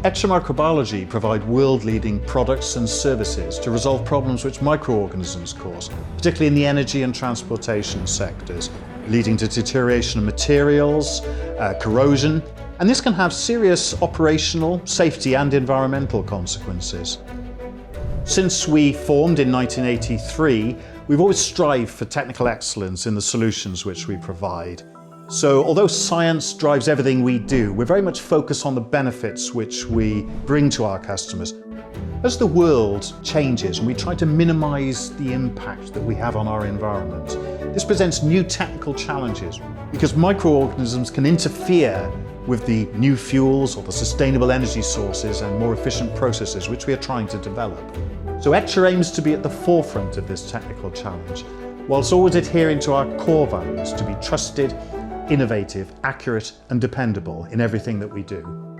ECHA Microbiology provide world-leading products and services to resolve problems which microorganisms cause, particularly in the energy and transportation sectors, leading to deterioration of materials, corrosion, and this can have serious operational, safety and environmental consequences. Since we formed in 1983, we've always strived for technical excellence in the solutions which we provide. So although science drives everything we do, we're very much focused on the benefits which we bring to our customers. As the world changes and we try to minimize the impact that we have on our environment, this presents new technical challenges because microorganisms can interfere with the new fuels or the sustainable energy sources and more efficient processes which we are trying to develop. So ECHA aims to be at the forefront of this technical challenge, whilst always adhering to our core values to be trusted, innovative, accurate and dependable in everything that we do.